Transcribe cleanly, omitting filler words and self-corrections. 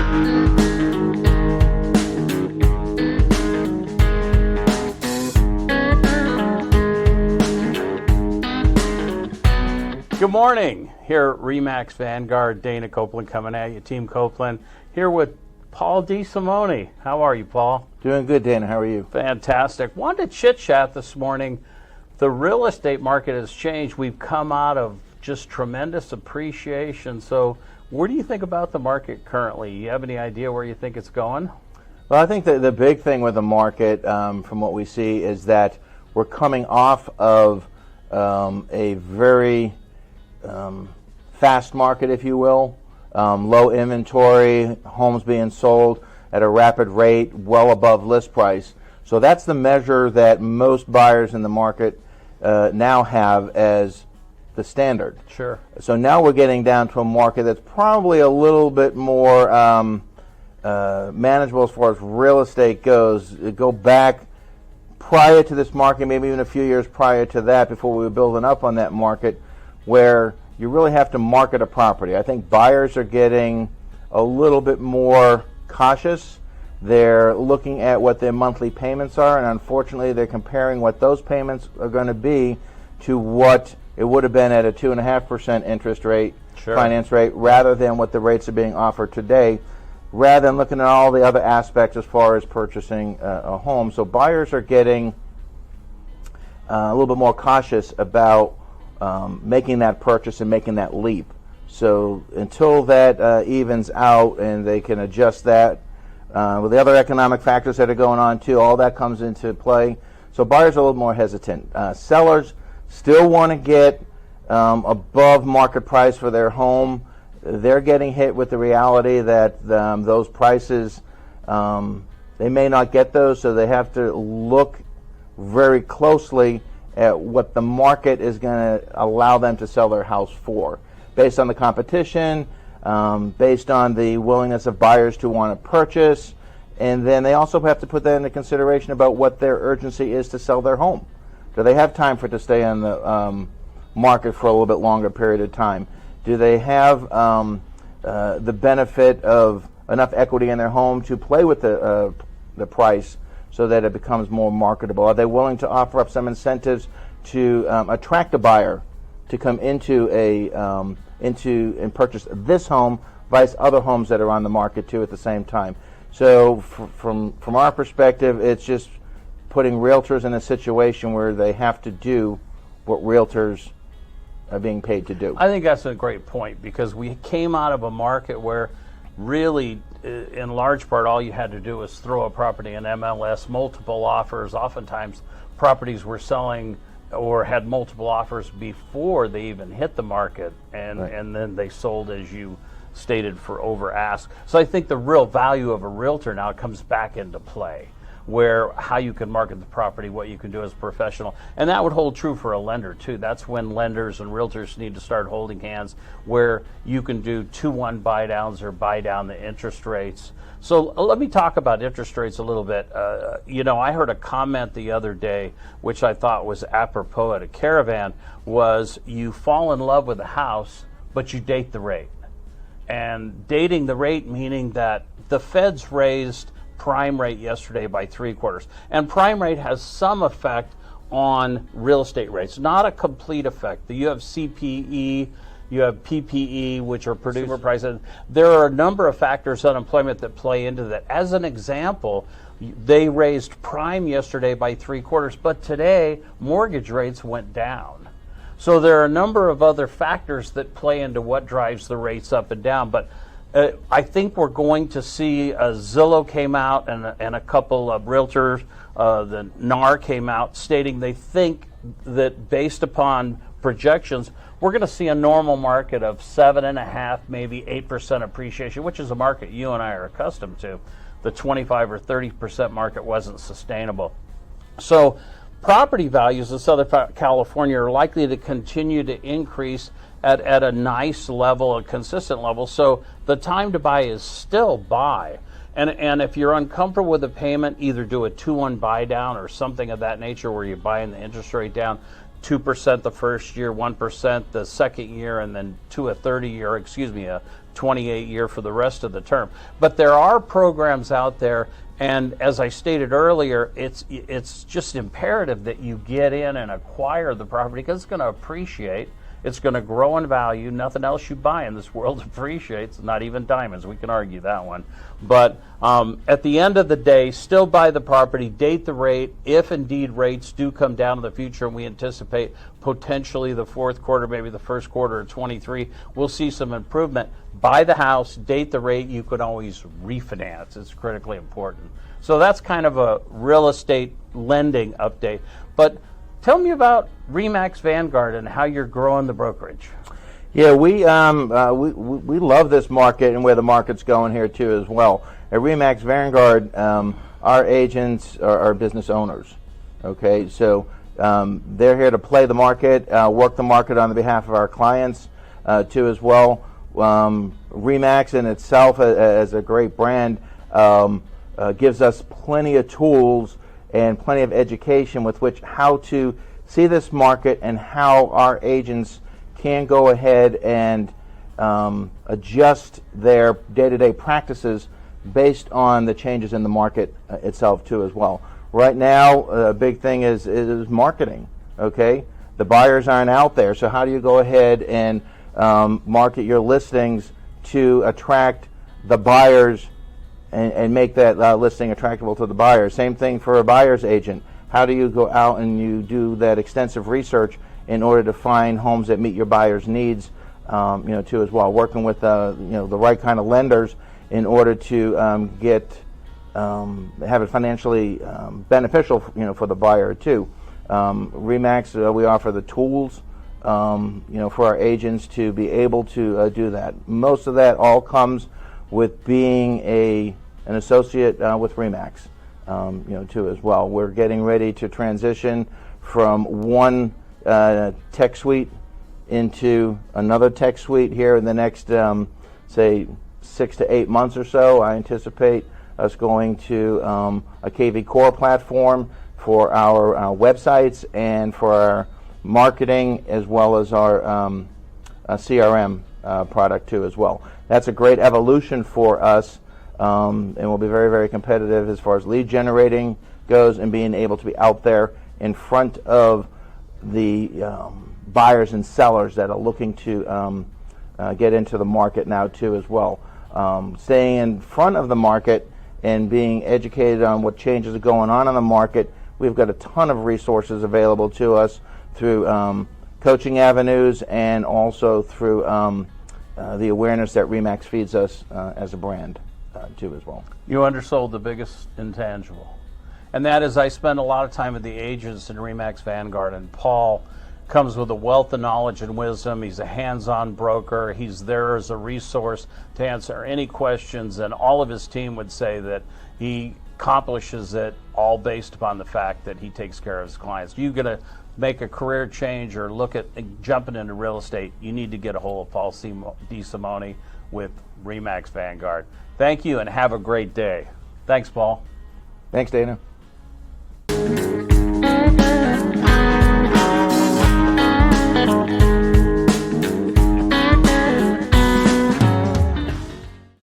Good morning. Here at RE/MAX Vanguard, Dana Copeland coming at you, Team Copeland, here with Paul DeSimone. How are you, Paul? Doing good, Dana. How are you? Fantastic. Wanted to chit-chat this morning. The real estate market has changed. We've come out of just tremendous appreciation. So where do you think about the market currently? You have any idea where you think it's going? Well, I think that the big thing with the market, from what we see, is that we're coming off of a very fast market, if you will, low inventory, homes being sold at a rapid rate, well above list price. So that's the measure that most buyers in the market now have as the standard. Sure. So now we're getting down to a market that's probably a little bit more manageable as far as real estate goes. Go back prior to this market, maybe even a few years prior to that, before we were building up on that market, where you really have to market a property. I think buyers are getting a little bit more cautious. They're looking at what their monthly payments are, and unfortunately they're comparing what those payments are going to be to what it would have been at a 2.5% interest rate, sure, finance rate, rather than what the rates are being offered today, rather than looking at all the other aspects as far as purchasing a home. So buyers are getting a little bit more cautious about making that purchase and making that leap. So until that evens out and they can adjust that with the other economic factors that are going on too, all that comes into play. So buyers are a little more hesitant. Sellers still want to get above market price for their home. They're getting hit with the reality that those prices, they may not get those, so they have to look very closely at what the market is going to allow them to sell their house for, based on the competition, based on the willingness of buyers to want to purchase, and then they also have to put that into consideration about what their urgency is to sell their home. Do they have time for it to stay on the market for a little bit longer period of time? Do they have the benefit of enough equity in their home to play with the price so that it becomes more marketable? Are they willing to offer up some incentives to attract a buyer to come into and purchase this home, vice other homes that are on the market too at the same time? So from our perspective, it's just putting realtors in a situation where they have to do what realtors are being paid to do. I think that's a great point, because we came out of a market where really, in large part, all you had to do was throw a property in MLS, multiple offers. Oftentimes, properties were selling or had multiple offers before they even hit the market, and, right, and then they sold, as you stated, for over ask. So I think the real value of a realtor now comes back into play, where how you can market the property, what you can do as a professional. And that would hold true for a lender too. That's when lenders and realtors need to start holding hands, where you can do 2-1 buy downs or buy down the interest rates. So let me talk about interest rates a little bit. I heard a comment the other day, which I thought was apropos at a caravan, was you fall in love with a house, but you date the rate. And dating the rate meaning that the Fed's raised prime rate yesterday by 3/4, and prime rate has some effect on real estate rates, not a complete effect. You have CPE, you have PPE, which are producer prices. There are a number of factors, unemployment, that play into that. As an example, they raised prime yesterday by 3/4, but today mortgage rates went down. So there are a number of other factors that play into what drives the rates up and down. But I think we're going to see Zillow came out and a couple of realtors, the NAR came out stating they think that based upon projections, we're going to see a normal market of 7.5%, maybe 8% appreciation, which is a market you and I are accustomed to. The 25 or 30% market wasn't sustainable. So property values in Southern California are likely to continue to increase at a nice level, a consistent level. So the time to buy is still buy. And if you're uncomfortable with the payment, either do a 2-1 buy down or something of that nature where you're buying the interest rate down. 2% the first year, 1% the second year, and then a 30-year, a 28-year for the rest of the term. But there are programs out there, and as I stated earlier, it's just imperative that you get in and acquire the property because it's going to appreciate. It's going to grow in value. Nothing else you buy in this world appreciates, not even diamonds. We can argue that one. But at the end of the day, still buy the property, date the rate. If indeed rates do come down in the future, and we anticipate potentially the fourth quarter, maybe the first quarter of 23, we'll see some improvement. Buy the house, date the rate. You can always refinance. It's critically important. So that's kind of a real estate lending update. But tell me about RE/MAX Vanguard and how you're growing the brokerage. Yeah, we love this market and where the market's going here too as well. At RE/MAX Vanguard, our agents are business owners. Okay, so they're here to play the market, work the market on the behalf of our clients too as well. RE/MAX in itself as a great brand gives us plenty of tools and plenty of education with which how to see this market and how our agents can go ahead and adjust their day-to-day practices based on the changes in the market itself too as well. Right now, a big thing is marketing. Okay, the buyers aren't out there, so how do you go ahead and market your listings to attract the buyers and make that listing attractable to the buyer? Same thing for a buyer's agent. How do you go out and you do that extensive research in order to find homes that meet your buyer's needs, too as well? Working with the right kind of lenders in order to have it financially beneficial, for the buyer too. RE/MAX, we offer the tools, for our agents to be able to do that. Most of that all comes with being an associate with RE/MAX, too as well. We're getting ready to transition from one tech suite into another tech suite here in the next, say, 6 to 8 months or so. I anticipate us going to a KV Core platform for our websites and for our marketing, as well as our CRM product too as well. That's a great evolution for us, and we'll be very, very competitive as far as lead generating goes and being able to be out there in front of the buyers and sellers that are looking to get into the market now too as well. Staying in front of the market and being educated on what changes are going on in the market, we've got a ton of resources available to us through coaching avenues and also through the awareness that RE/MAX feeds us as a brand too as well. You undersold the biggest intangible, and that is I spend a lot of time with the agents in RE/MAX Vanguard, and Paul comes with a wealth of knowledge and wisdom. He's a hands-on broker. He's there as a resource to answer any questions, and all of his team would say that he accomplishes it all based upon the fact that he takes care of his clients. If you're going to make a career change or look at jumping into real estate, you need to get a hold of Paul DeSimone with RE/MAX Vanguard. Thank you and have a great day. Thanks, Paul. Thanks, Dana.